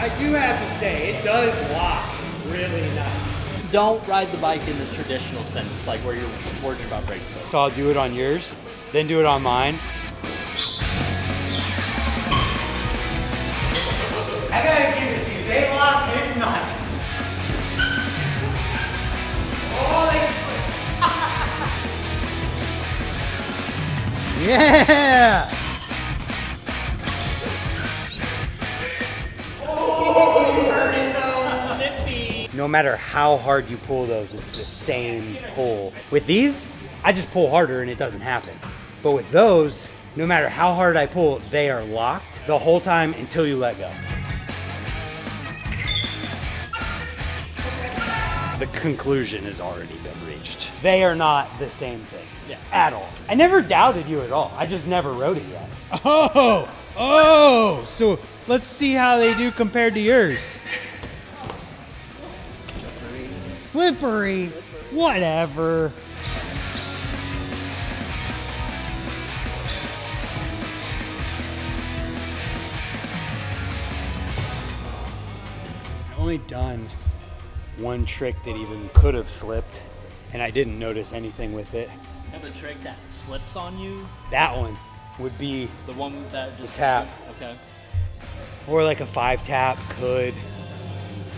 I do have to say, it does lock really nice. Don't ride the bike in the traditional sense, like where you're worried about brake slips. So I'll do it on yours, then do it on mine. I gotta give it to you, they lock this nice. Oh, they Yeah! No matter how hard you pull those, it's the same pull. With these, I just pull harder and it doesn't happen. But with those, no matter how hard I pull, they are locked the whole time until you let go. The conclusion has already been reached. They are not the same thing at all. I never doubted you at all. I just never rode it yet. Oh, so let's see how they do compared to yours. Slippery. Whatever. I've only done one trick that even could have slipped, and I didn't notice anything with it. Have a trick that slips on you? That one would be The one that just tap. Okay. Or like a 5-tap could,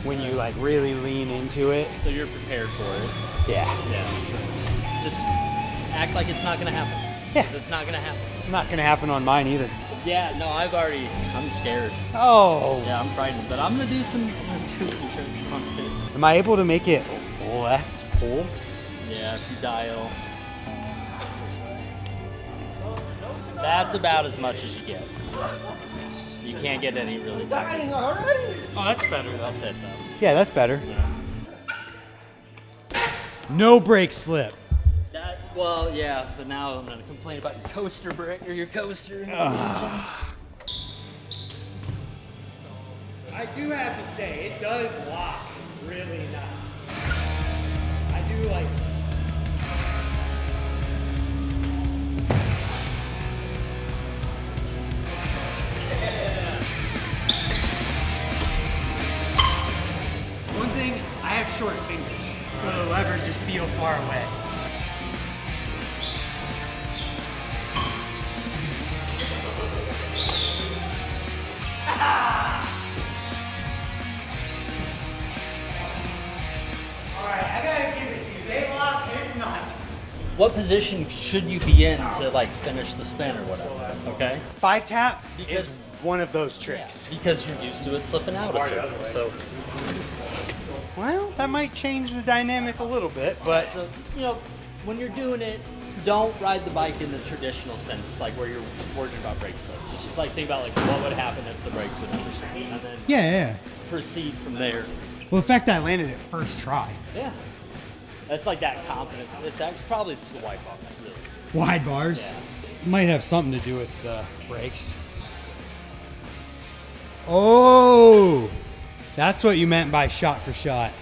when you like really lean into it. So you're prepared for it. Yeah. Yeah. Just act like it's not gonna happen. Yeah. It's not gonna happen. It's not gonna happen on mine either. Yeah, no, I'm scared. Oh. Yeah, I'm frightened, but I'm gonna do some tricks on it. Am I able to make it less pull? Yeah, if you dial this way. That's about as much as you get. You can't get any really tight. Oh, that's better though. That's it though. Yeah, that's better. No brake slip. Well, yeah, but now I'm gonna complain about your coaster brake or your coaster. I do have to say, it does lock really nice. I do like it. One thing, I have short fingers, so the levers just feel far away. Alright, I gotta give it to you. They lock is nice. What position should you be in to like finish the spin or whatever? Okay. 5-tap Because- is one of those tricks. Because you're used to it slipping out a certain. So, Well, that might change the dynamic a little bit, but you know, when you're doing it, don't ride the bike in the traditional sense, like where you're worried about brake slips. It's just like think about like what would happen if the brakes would never slip, and then Yeah. proceed from there. Well, the fact that I landed it first try. Yeah. That's like that confidence. It's probably just the white ball, really. Wide bars. Yeah. Might have something to do with the brakes. Oh, that's what you meant by shot for shot.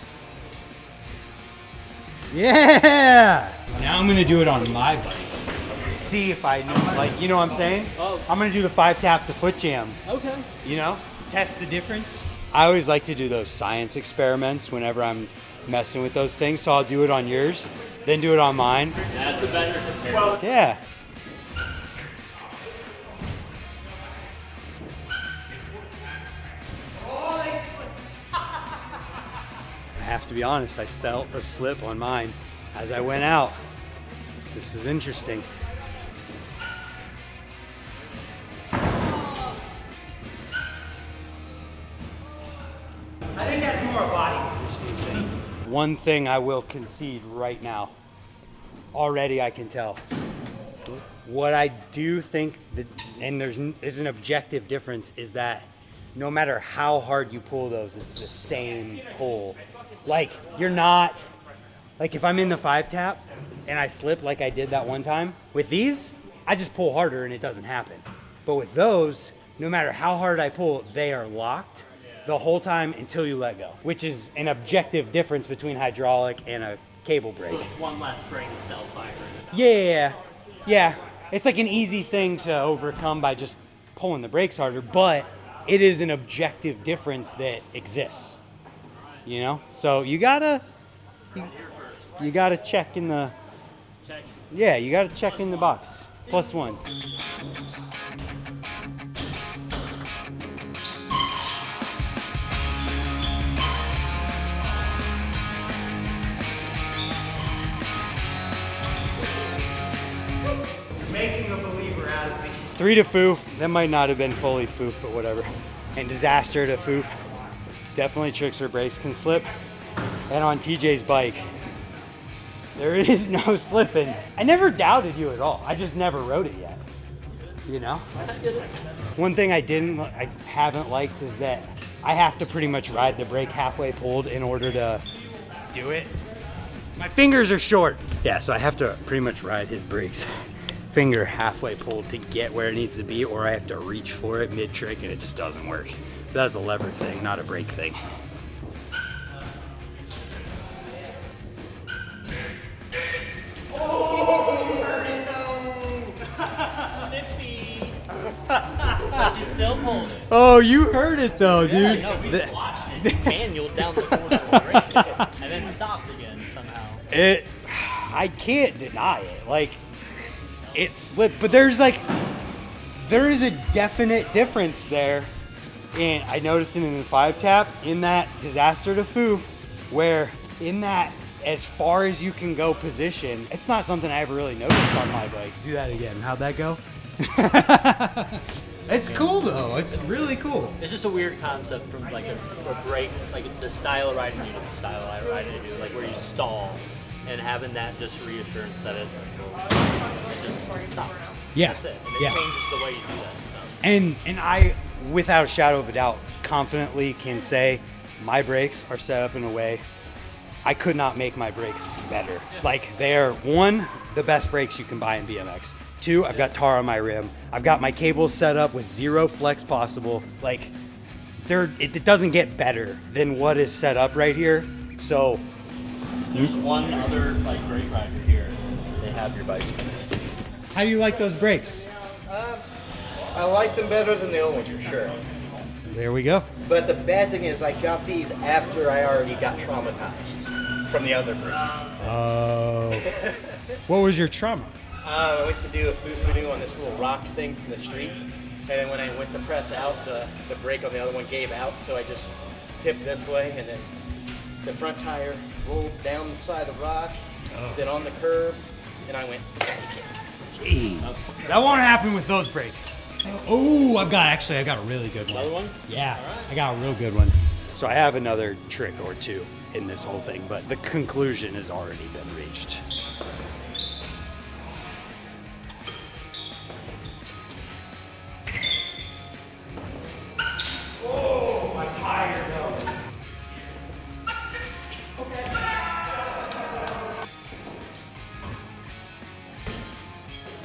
Yeah. Now I'm gonna do it on my bike. see if I know, like, you know what I'm saying? Oh. I'm gonna do the 5-tap to foot jam, Okay. you know? Test the difference. I always like to do those science experiments whenever I'm messing with those things, so I'll do it on yours, then do it on mine. That's a better comparison. Yeah. I have to be honest, I felt a slip on mine as I went out. This is interesting. I think that's more a body positioning thing. One thing I will concede right now, already I can tell. What I do think, that, and there's an objective difference, is that no matter how hard you pull those, it's the same pull. Like, you're not, like if I'm in the 5-tap and I slip like I did that one time, with these, I just pull harder and it doesn't happen. But with those, no matter how hard I pull, they are locked the whole time until you let go, which is an objective difference between hydraulic and a cable brake. It's one less brain cell fiber. Yeah. It's like an easy thing to overcome by just pulling the brakes harder, but it is an objective difference that exists. You know? So you gotta check in the, Check. yeah, you gotta check in the box. +1. Making a believer out of me. 3 to foof. That might not have been fully foof, but whatever. And disaster to foof. Definitely tricks where brakes can slip. And on TJ's bike, there is no slipping. I never doubted you at all. I just never rode it yet. You know? One thing I haven't liked is that I have to pretty much ride the brake halfway pulled in order to do it. My fingers are short. Yeah, so I have to pretty much ride his brakes finger halfway pulled to get where it needs to be, or I have to reach for it mid-trick and it just doesn't work. That's a lever thing, not a brake thing. Slippy. But you still pulled it. Oh, you heard it though, dude. Yeah, no, we just watched it manual down the corner of the brake and then stopped again somehow. I can't deny it. Like, it slipped, but there is a definite difference there. And I noticed it in the 5-tap, in that disaster to foof, where in that as far as you can go position, it's not something I ever really noticed on my bike. Do that again. How'd that go? It's cool though. It's really cool. It's just a weird concept from like a brake, like the style of riding you do, the style of riding you do, like where you stall, and having that just reassurance that it just stops. Yeah. That's it. And Yeah. it changes the way you do that stuff. And I, without a shadow of a doubt, confidently can say my brakes are set up in a way I could not make my brakes better. Like, they are, 1, the best brakes you can buy in BMX. 2, I've got tar on my rim. I've got my cables set up with 0 flex possible. Like, it doesn't get better than what is set up right here. So There's one other like brake rider here. They have your bicycles. How do you like those brakes? I like them better than the old ones for sure. There we go. But the bad thing is I got these after I already got traumatized from the other brakes. Oh. What was your trauma? I went to do a foo-foo on this little rock thing from the street. And then when I went to press out, the brake on the other one gave out. So I just tipped this way, and then the front tire rolled down the side of the rock, then on the curb, and I went. jeez, that won't happen with those brakes. Oh, I got a really good one. Another one? Yeah, I got a real good one. So I have another trick or two in this whole thing, but the conclusion has already been reached. Oh, my tire though.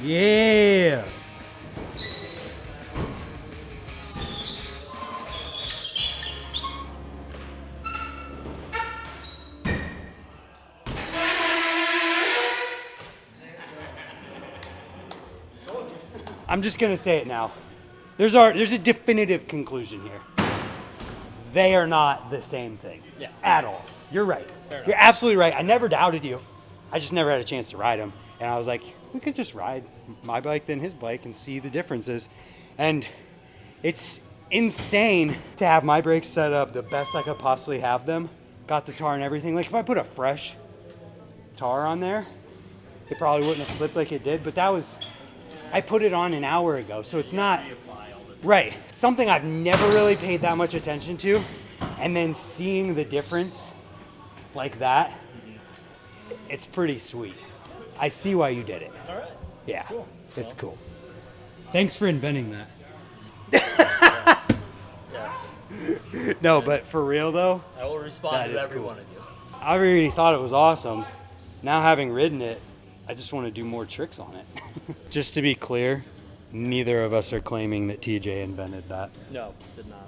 Yeah. I'm just gonna say it now. There's a definitive conclusion here. They are not the same thing. Yeah. At all. You're right. Fair enough. You're absolutely right. I never doubted you. I just never had a chance to ride them. And I was like, we could just ride my bike then his bike and see the differences. And it's insane to have my brakes set up the best I could possibly have them. Got the tar and everything. Like if I put a fresh tar on there, it probably wouldn't have slipped like it did. But I put it on an hour ago, so it's not right. It's something I've never really paid that much attention to, and then seeing the difference like that, it's pretty sweet. I see why you did it. All right. Yeah, it's cool. Thanks for inventing that. Yes. No, but for real though, I will respond That to is every cool. one of you. I already thought it was awesome. Now having ridden it, I just want to do more tricks on it. Just to be clear, neither of us are claiming that TJ invented that. No, did not.